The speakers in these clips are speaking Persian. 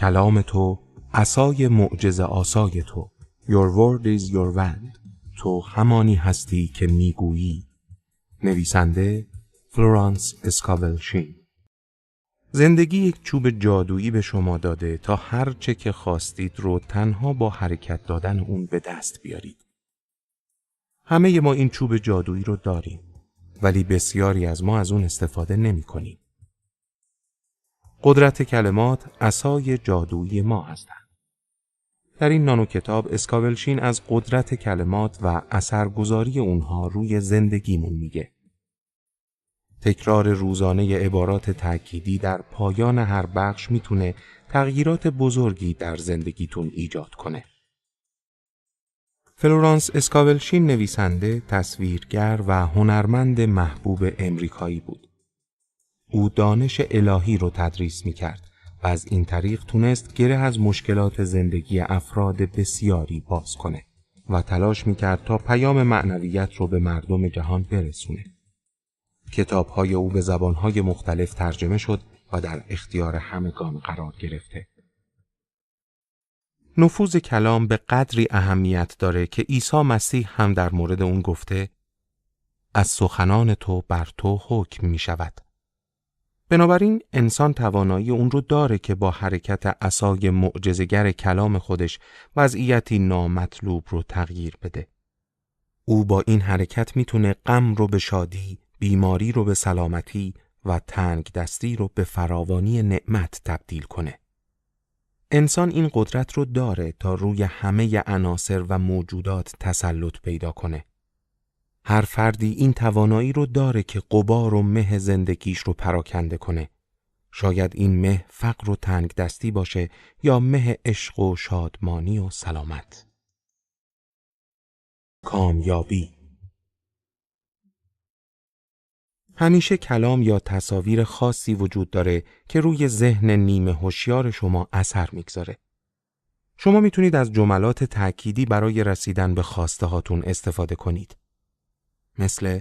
کلام تو عصای معجزه آسای تو. Your word is your wand. تو همانی هستی که میگویی. نویسنده فلورانس اسکاول شین. زندگی یک چوب جادویی به شما داده تا هر چه که خواستید رو تنها با حرکت دادن اون به دست بیارید. همه ما این چوب جادویی رو داریم، ولی بسیاری از ما از اون استفاده نمی کنیم. قدرت کلمات عصای جادویی ما هستند. در این نانو کتاب اسکاول شین از قدرت کلمات و اثرگذاری اونها روی زندگیمون میگه. تکرار روزانه عبارات تأکیدی در پایان هر بخش میتونه تغییرات بزرگی در زندگیتون ایجاد کنه. فلورانس اسکاول شین نویسنده، تصویرگر و هنرمند محبوب امریکایی بود. او دانش الهی رو تدریس میکرد و از این طریق تونست گره از مشکلات زندگی افراد بسیاری باز کنه و تلاش میکرد تا پیام معنویت رو به مردم جهان برسونه. کتاب‌های او به زبان‌های مختلف ترجمه شد و در اختیار همگان قرار گرفته. نفوذ کلام به قدری اهمیت داره که عیسی مسیح هم در مورد اون گفته از سخنان تو بر تو حکم می شود. بنابراین انسان توانایی اون رو داره که با حرکت عصای معجزه‌گر کلام خودش وضعیتی نامطلوب رو تغییر بده. او با این حرکت میتونه غم رو به شادی، بیماری رو به سلامتی و تنگ دستی رو به فراوانی نعمت تبدیل کنه. انسان این قدرت رو داره تا روی همه عناصر و موجودات تسلط پیدا کنه. هر فردی این توانایی رو داره که غبار و مه زندگیش رو پراکنده کنه. شاید این مه فقر و تنگ دستی باشه یا مه عشق و شادمانی و سلامت. کامیابی. همیشه کلام یا تصاویر خاصی وجود داره که روی ذهن نیمه هوشیار شما اثر میگذاره. شما میتونید از جملات تأکیدی برای رسیدن به خواسته هاتون استفاده کنید. مثل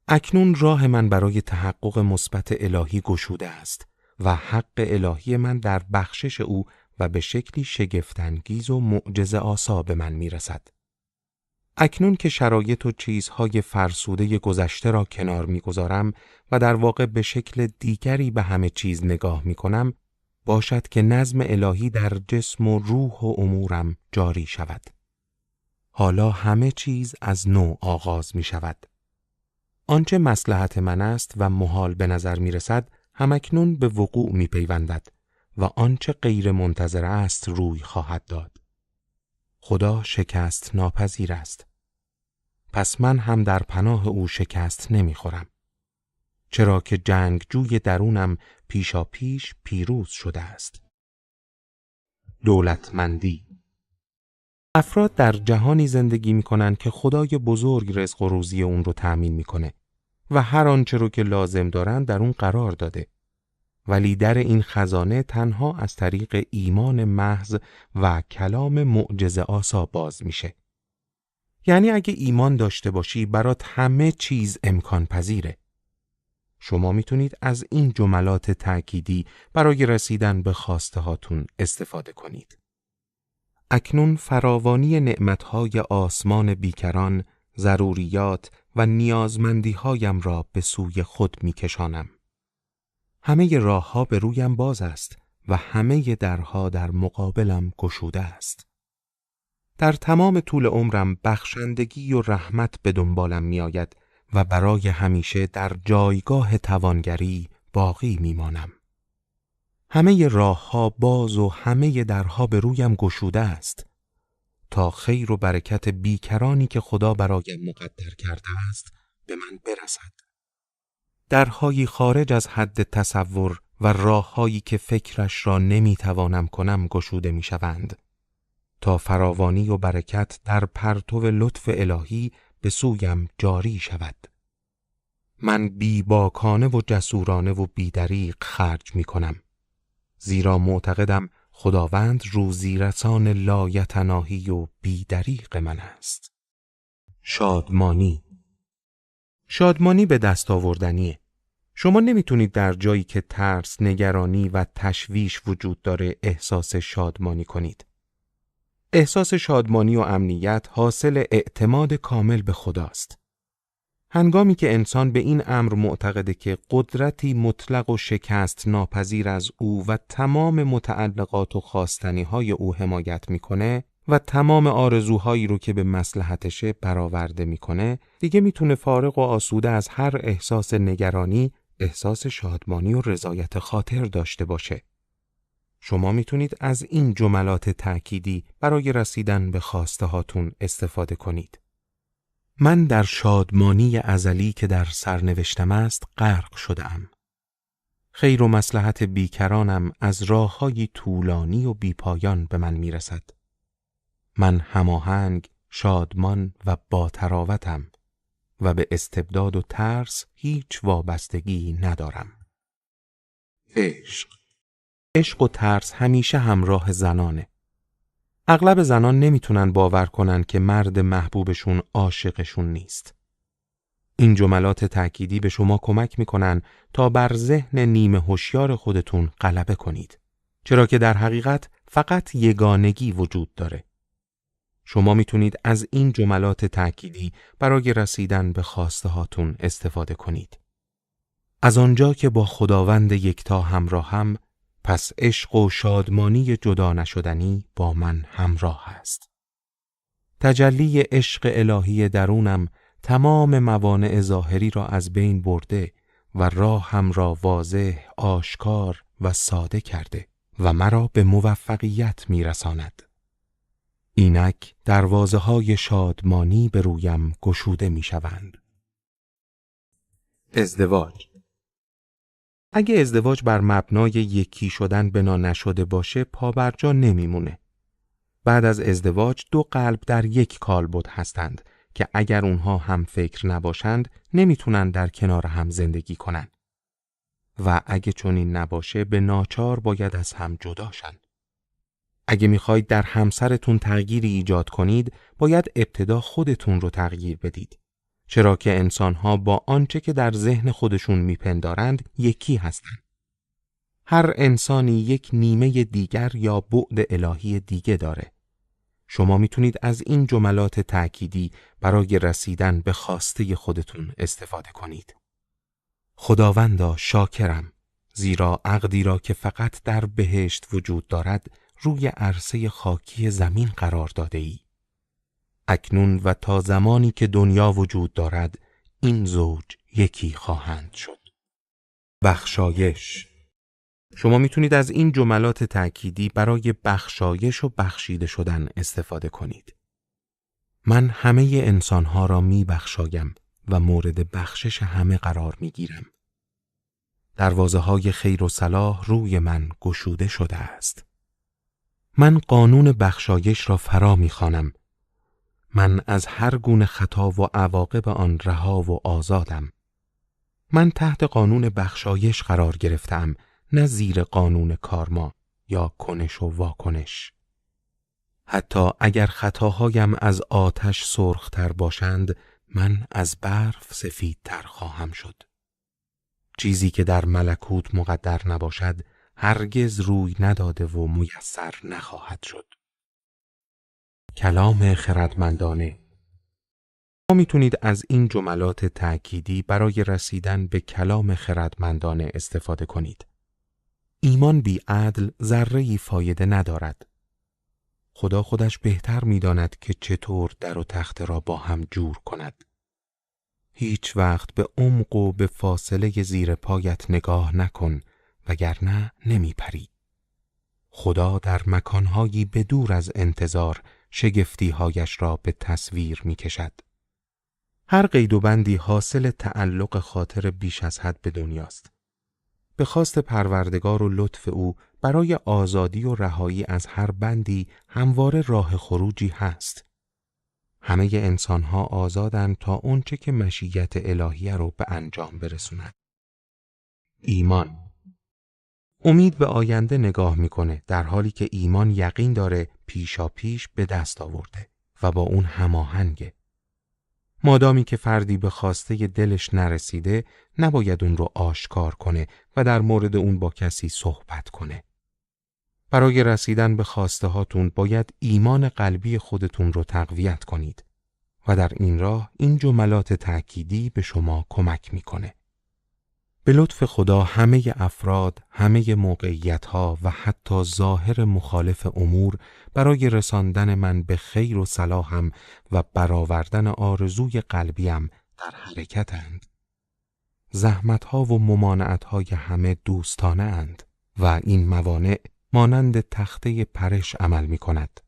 اکنون راه من برای تحقق مثبت الهی گشوده است و حق الهی من در بخشش او و به شکلی شگفت‌انگیز و معجزه آسا به من میرسد. اکنون که شرایط و چیزهای فرسوده گذشته را کنار می‌گذارم و در واقع به شکل دیگری به همه چیز نگاه می‌کنم، باشد که نظم الهی در جسم و روح و امورم جاری شود. حالا همه چیز از نو آغاز می‌شود. آنچه مصلحت من است و محال به نظر می‌رسد، همکنون به وقوع می‌پیوندد و آنچه غیر منتظر است روی خواهد داد. خدا شکست ناپذیر است. پس من هم در پناه او شکست نمیخورم. چرا که جنگجوی درونم پیشا پیش پیروز شده است. دولتمندی. افراد در جهانی زندگی میکنن که خدای بزرگ رزق و روزی اون رو تأمین میکنه و هر آنچه رو که لازم دارن در اون قرار داده. ولی در این خزانه تنها از طریق ایمان محض و کلام معجزه آسا باز میشه. یعنی اگه ایمان داشته باشی برات همه چیز امکان پذیره. شما میتونید از این جملات تأکیدی برای رسیدن به خواسته هاتون استفاده کنید. اکنون فراوانی نعمتهای آسمان بیکران، ضروریات و نیازمندی هایم را به سوی خود میکشانم. همه راه ها به رویم باز است و همه درها در مقابلم گشوده است. در تمام طول عمرم بخشندگی و رحمت به دنبالم می آید و برای همیشه در جایگاه توانگری باقی می مانم. همه راه ها باز و همه درها به رویم گشوده است تا خیر و برکت بیکرانی که خدا برایم مقدر کرده است به من برسد. درهایی خارج از حد تصور و راههایی که فکرش را نمی توانم کنم گشوده می شوند تا فراوانی و برکت در پرتو لطف الهی به سویم جاری شود. من بی باکانه و جسورانه و بی دریغ خرج می کنم، زیرا معتقدم خداوند روزی رسان لایتناهی و بی دریغ من است. شادمانی. شادمانی به دست آوردنیه. شما نمیتونید در جایی که ترس، نگرانی و تشویش وجود داره احساس شادمانی کنید. احساس شادمانی و امنیت حاصل اعتماد کامل به خداست. هنگامی که انسان به این امر معتقده که قدرتی مطلق و شکست ناپذیر از او و تمام متعلقات و خواستنی‌های او حمایت میکنه و تمام آرزوهایی رو که به مصلحتشه برآورده میکنه، دیگه میتونه فارغ و آسوده از هر احساس نگرانی، احساس شادمانی و رضایت خاطر داشته باشه. شما میتونید از این جملات تأکیدی برای رسیدن به خواسته هاتون استفاده کنید. من در شادمانی ازلی که در سرنوشتم است غرق شده‌ام. خیر و مصلحت بیکرانم از راه‌های طولانی و بیپایان به من میرسد. من هماهنگ، شادمان و با تراوتم و به استبداد و ترس هیچ وابستگی ندارم. عشق و ترس همیشه همراه زنانه. اغلب زنان نمیتونن باور کنن که مرد محبوبشون عاشقشون نیست. این جملات تأکیدی به شما کمک میکنن تا بر ذهن نیمه هوشیار خودتون غلبه کنید. چرا که در حقیقت فقط یگانگی وجود داره. شما میتونید از این جملات تأکیدی برای رسیدن به خواسته هاتون استفاده کنید. از آنجا که با خداوند یکتا همراهم، پس عشق و شادمانی جدا نشدنی با من همراه است. تجلی عشق الهی درونم تمام موانع ظاهری را از بین برده و راهم را واضح، آشکار و ساده کرده و مرا به موفقیت میرساند. اینک دروازه‌های شادمانی به رویم گشوده میشوند. ازدواج. اگه ازدواج بر مبنای یکی شدن بنا نشده باشه، پابرجا نمیمونه. بعد از ازدواج دو قلب در یک کالبد هستند که اگر اونها هم فکر نباشند نمیتونن در کنار هم زندگی کنن. و اگه چنین نباشه به ناچار باید از هم جدا شن. اگه میخواید در همسرتون تغییری ایجاد کنید، باید ابتدا خودتون رو تغییر بدید. چرا که انسان‌ها با آنچه که در ذهن خودشون میپندارند یکی هستند. هر انسانی یک نیمه دیگر یا بعد الهی دیگه داره. شما میتونید از این جملات تأکیدی برای رسیدن به خواسته خودتون استفاده کنید. خداوندا شاکرم، زیرا عقدی را که فقط در بهشت وجود دارد روی عرصه خاکی زمین قرار داده ای. اکنون و تا زمانی که دنیا وجود دارد این زوج یکی خواهند شد. بخشایش. شما میتونید از این جملات تأکیدی برای بخشایش و بخشیده شدن استفاده کنید. من همه انسانها را میبخشایم و مورد بخشش همه قرار میگیرم. دروازه‌های خیر و صلاح روی من گشوده شده است. من قانون بخشایش را فرا میخوانم. من از هر گونه خطا و عواقب آن رها و آزادم. من تحت قانون بخشایش قرار گرفتم، نه زیر قانون کارما یا کنش و واکنش. حتی اگر خطاهایم از آتش سرختر باشند، من از برف سفیدتر خواهم شد. چیزی که در ملکوت مقدر نباشد، هرگز روی نداده و میسر نخواهد شد. کلام خردمندانه. ما میتونید از این جملات تأکیدی برای رسیدن به کلام خردمندانه استفاده کنید. ایمان بی عدل ذره‌ای فایده ندارد. خدا خودش بهتر می‌داند که چطور در و تخته را با هم جور کند. هیچ وقت به عمق و به فاصله زیر پایت نگاه نکن، وگرنه نمی‌پری. خدا در مکانهایی بدور از انتظار شگفتی‌هایش را به تصویر می‌کشد. هر قید و بندی حاصل تعلق خاطر بیش از حد به دنیاست. به خواست پروردگار و لطف او برای آزادی و رهایی از هر بندی همواره راه خروجی هست. همه انسان‌ها آزادند تا اونچه که مشیت الهیه رو به انجام برسونند. ایمان. امید به آینده نگاه میکنه، در حالی که ایمان یقین داره پیشا پیش به دست آورده و با اون هماهنگه. مادامی که فردی به خواسته دلش نرسیده، نباید اون رو آشکار کنه و در مورد اون با کسی صحبت کنه. برای رسیدن به خواسته هاتون باید ایمان قلبی خودتون رو تقویت کنید و در این راه این جملات تأکیدی به شما کمک میکنه. به لطف خدا همه افراد، همه موقعیت‌ها و حتی ظاهر مخالف امور برای رساندن من به خیر و صلاحم و برآوردن آرزوی قلبیم در حرکتند. زحمت‌ها و ممانعت‌های همه دوستانه اند و این موانع مانند تخته پرش عمل می‌کند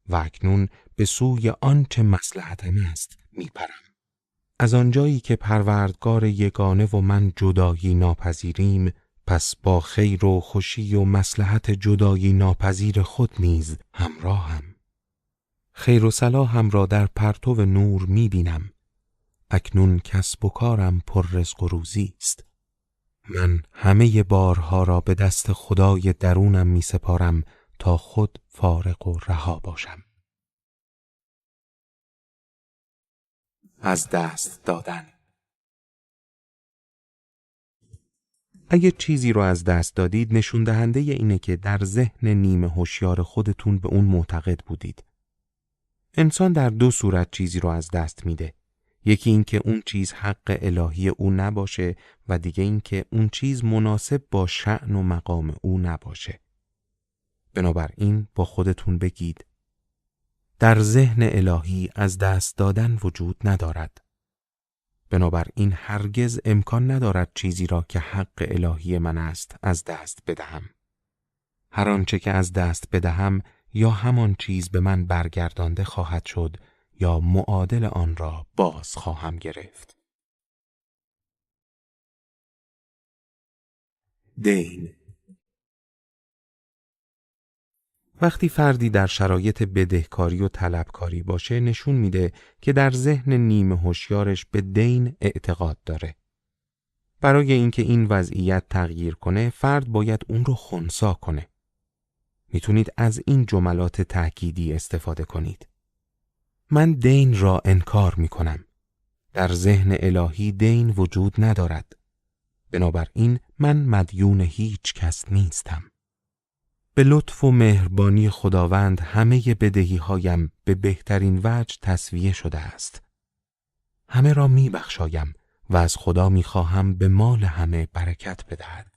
و اکنون به سوی آنچه مصلحتم است می‌پرم. از آنجایی که پروردگار یگانه و من جدایی ناپذیریم، پس با خیر و خوشی و مصلحت جدایی ناپذیر خود نیز همراهم. خیر و صلاحم را در پرتو نور می بینم. اکنون کسب و کارم پر رزق و روزی است. من همه بارها را به دست خدای درونم می سپارم تا خود فارغ و رها باشم. از دست دادن. اگه چیزی رو از دست دادید، نشون دهنده اینه که در ذهن نیمه هوشیار خودتون به اون معتقد بودید. انسان در دو صورت چیزی رو از دست میده. یکی این که اون چیز حق الهی او نباشه و دیگه این که اون چیز مناسب با شأن و مقام او نباشه. بنابراین با خودتون بگید: در ذهن الهی از دست دادن وجود ندارد. بنابراین هرگز امکان ندارد چیزی را که حق الهی من است از دست بدهم. هر آنچه که از دست بدهم یا همان چیز به من برگردانده خواهد شد یا معادل آن را باز خواهم گرفت. دین. وقتی فردی در شرایط بدهکاری و طلبکاری باشه، نشون میده که در ذهن نیمه هوشیارش به دین اعتقاد داره. برای اینکه این وضعیت تغییر کنه، فرد باید اون رو خنثی کنه. میتونید از این جملات تأکیدی استفاده کنید. من دین را انکار میکنم. در ذهن الهی دین وجود ندارد. بنابراین من مدیون هیچ کس نیستم. به لطف و مهربانی خداوند همه بدهی‌هایم به بهترین وجه تسویه شده است. همه را میبخشایم و از خدا میخواهم به مال همه برکت بدهد.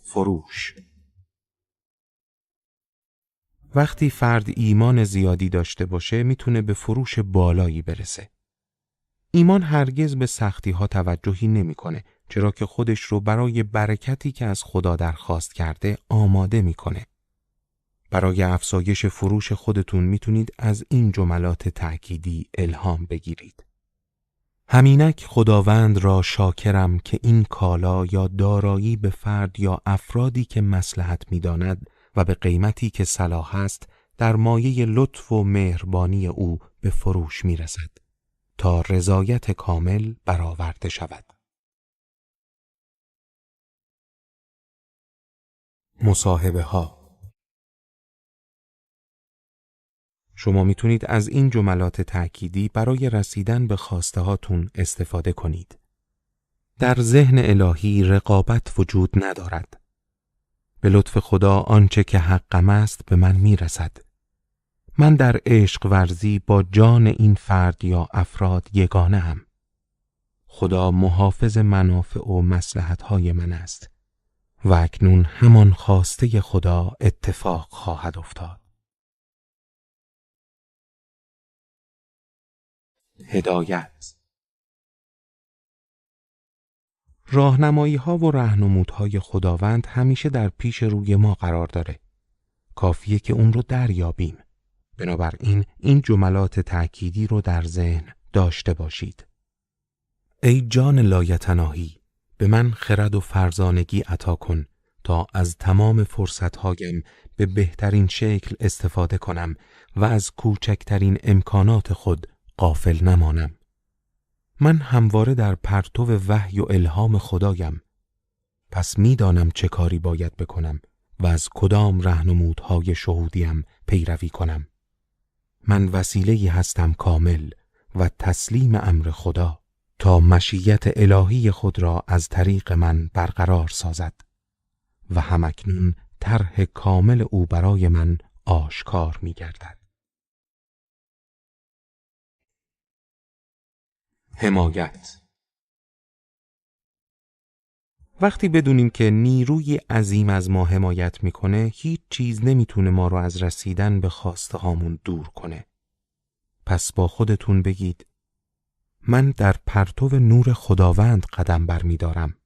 فروش. وقتی فرد ایمان زیادی داشته باشه، میتونه به فروش بالایی برسه. ایمان هرگز به سختی‌ها توجهی نمی‌کنه، چرا که خودش رو برای برکتی که از خدا درخواست کرده آماده می‌کنه. برای افزایش فروش خودتون میتونید از این جملات تأکیدی الهام بگیرید. همینک خداوند را شاکرم که این کالا یا دارایی به فرد یا افرادی که مصلحت می‌داند و به قیمتی که صلاح است در مایه لطف و مهربانی او به فروش می‌رسد تا رضایت کامل برآورده شود. مصاحبه ها. شما میتونید از این جملات تأکیدی برای رسیدن به خواسته هاتون استفاده کنید. در ذهن الهی رقابت وجود ندارد. به لطف خدا آنچه که حقم است به من میرسد. من در عشق ورزی با جان این فرد یا افراد یگانه هم. خدا محافظ منافع و مصلحت‌های من است و اکنون همان خواسته خدا اتفاق خواهد افتاد. هدایت. راهنمایی‌ها و راهنمودهای خداوند همیشه در پیش روی ما قرار داره. کافیه که اون رو دریابیم. بنابراین این جملات تأکیدی رو در ذهن داشته باشید. ای جان لایتناهی، به من خرد و فرزانگی عطا کن تا از تمام فرصت‌هایم به بهترین شکل استفاده کنم و از کوچکترین امکانات خود غافل نمانم. من همواره در پرتو وحی و الهام خدایم، پس میدانم چه کاری باید بکنم و از کدام راهنمودهای شهودیم پیروی کنم. من وسیله‌ای هستم کامل و تسلیم امر خدا تا مشیت الهی خود را از طریق من برقرار سازد و همکنون طرح کامل او برای من آشکار می گردد. حمایت. وقتی بدونیم که نیروی عظیم از ما حمایت میکنه، هیچ چیز نمیتونه ما رو از رسیدن به خواسته هامون دور کنه. پس با خودتون بگید من در پرتو نور خداوند قدم برمیدارم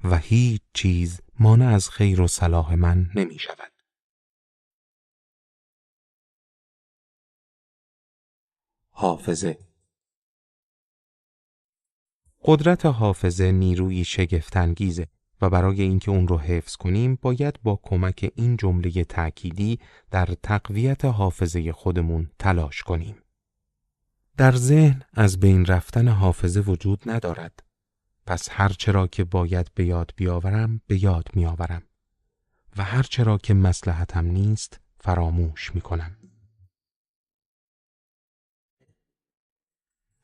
و هیچ چیز مانع از خیر و صلاح من نمی شود. حافظه. قدرت حافظه نیروی شگفت‌انگیزه و برای اینکه اون رو حفظ کنیم باید با کمک این جمله تأکیدی در تقویت حافظه خودمون تلاش کنیم. در ذهن از بین رفتن حافظه وجود ندارد. پس هر چرا که باید به یاد بیاورم به یاد میآورم و هر چرا که مصلحتم نیست فراموش میکنم.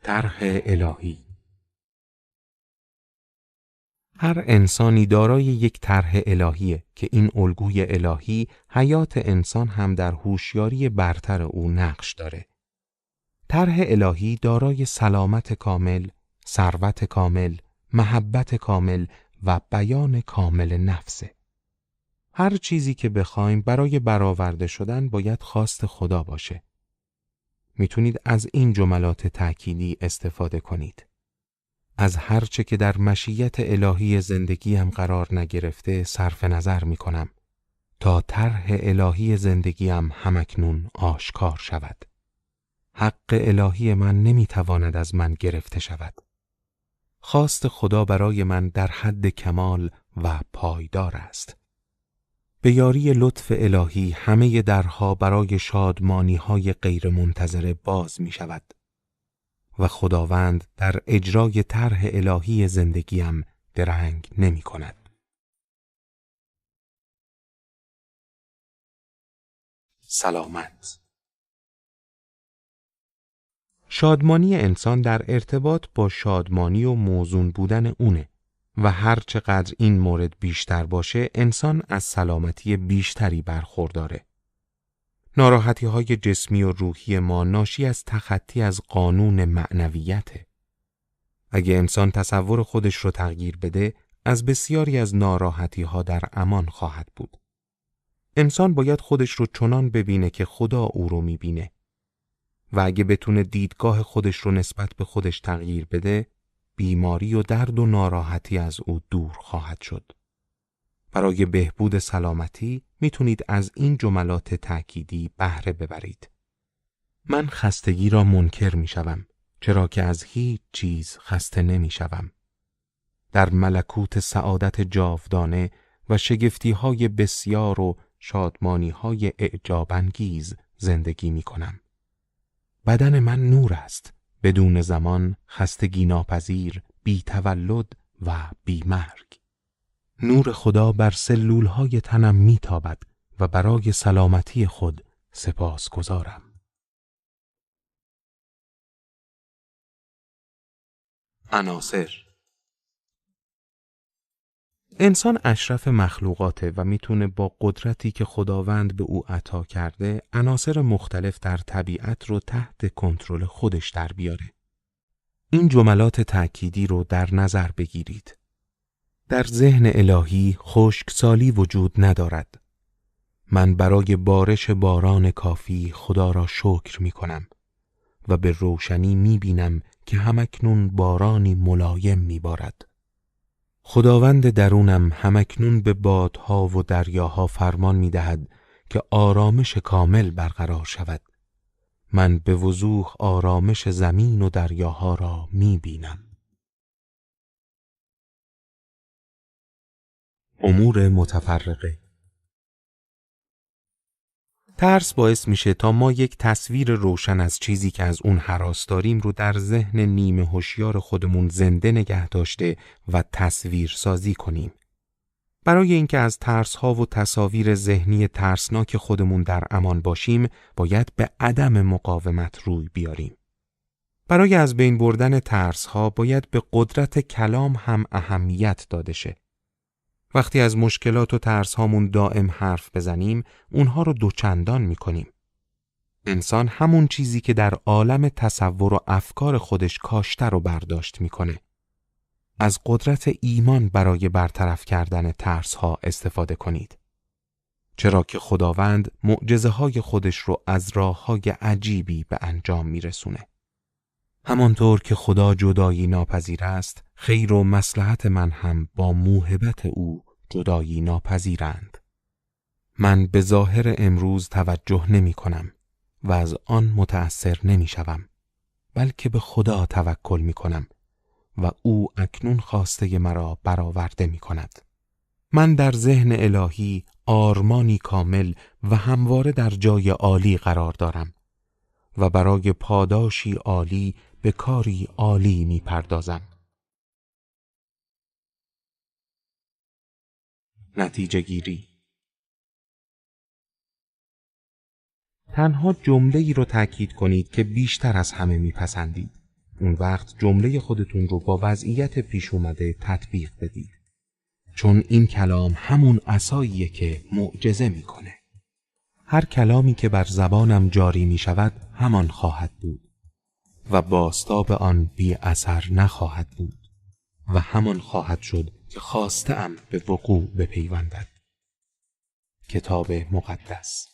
طرح الهی. هر انسانی دارای یک طرح الهیه که این الگوی الهی حیات انسان هم در هوشیاری برتر او نقش داره. طرح الهی دارای سلامت کامل، ثروت کامل، محبت کامل و بیان کامل نفسه. هر چیزی که بخوایم برای برآورده شدن باید خواست خدا باشه. میتونید از این جملات تأکیدی استفاده کنید. از هر چه که در مشیت الهی زندگیم قرار نگرفته صرف نظر میکنم تا طرح الهی زندگیم همکنون آشکار شود. حق الهی من نمیتواند از من گرفته شود. خواست خدا برای من در حد کمال و پایدار است. به یاری لطف الهی همه درها برای شادمانی‌های غیر منتظره باز می شود و خداوند در اجرای طرح الهی زندگیم درنگ نمی کند. سلامت. شادمانی انسان در ارتباط با شادمانی و موزون بودن اونه و هر چقدر این مورد بیشتر باشه انسان از سلامتی بیشتری برخورداره. ناراحتی‌های جسمی و روحی ما ناشی از تخطی از قانون معنویته. اگه انسان تصور خودش رو تغییر بده از بسیاری از ناراحتی‌ها در امان خواهد بود. انسان باید خودش رو چنان ببینه که خدا او رو میبینه و اگه بتونه دیدگاه خودش رو نسبت به خودش تغییر بده بیماری و درد و ناراحتی از او دور خواهد شد. برای بهبود سلامتی میتونید از این جملات تأکیدی بهره ببرید. من خستگی را منکر میشوم چرا که از هیچ چیز خسته نمیشوم. در ملکوت سعادت جاودانه و شگفتی‌های بسیار و شادمانی‌های اعجاب‌انگیز زندگی میکنم. بدن من نور است، بدون زمان، خستگی ناپذیر، بی تولد و بی مرگ. نور خدا بر سلولهای تنم میتابد و برای سلامتی خود سپاسگزارم. عناصر. انسان اشرف مخلوقاته و میتونه با قدرتی که خداوند به او عطا کرده عناصر مختلف در طبیعت رو تحت کنترل خودش در بیاره. این جملات تأکیدی رو در نظر بگیرید. در ذهن الهی خشکسالی وجود ندارد. من برای بارش باران کافی خدا را شکر می کنم و به روشنی می بینم که همکنون بارانی ملایم می بارد. خداوند درونم همکنون به بادها و دریاها فرمان می دهد که آرامش کامل برقرار شود. من به وضوح آرامش زمین و دریاها را می بینم. امور متفرقه. ترس باعث میشه تا ما یک تصویر روشن از چیزی که از اون هراس داریم رو در ذهن نیمه هوشیار خودمون زنده نگه داشته و تصویر سازی کنیم. برای اینکه از ترس‌ها و تصاویر ذهنی ترسناک خودمون در امان باشیم، باید به عدم مقاومت روی بیاریم. برای از بین بردن ترس‌ها باید به قدرت کلام هم اهمیت داده شه. وقتی از مشکلات و ترس‌هامون دائم حرف بزنیم، اونها رو دوچندان می‌کنیم. انسان همون چیزی که در عالم تصور و افکار خودش کاشته رو برداشت می‌کنه. از قدرت ایمان برای برطرف کردن ترس‌ها استفاده کنید. چرا که خداوند معجزه‌های خودش رو از راه‌های عجیبی به انجام می‌رسونه. همانطور که خدا جدایی ناپذیر است، خیر و مصلحت من هم با موهبت او جدایی ناپذیرند. من به ظاهر امروز توجه نمی کنم و از آن متأثر نمی شوم، بلکه به خدا توکل می کنم و او اکنون خواسته مرا برآورده می کند. من در ذهن الهی آرمانی کامل و همواره در جای عالی قرار دارم و برای پاداشی عالی به کاری عالی می پردازم. نتیجه گیری. تنها جمله‌ای رو تأکید کنید که بیشتر از همه میپسندید. اون وقت جمله خودتون رو با وضعیت پیش اومده تطبیق بدید. چون این کلام همون عصاییه که معجزه میکنه. هر کلامی که بر زبانم جاری میشود همان خواهد بود و بازتاب آن بی اثر نخواهد بود و همان خواهد شد که خواسته‌ام به وقوع بپیوندد. کتاب مقدس.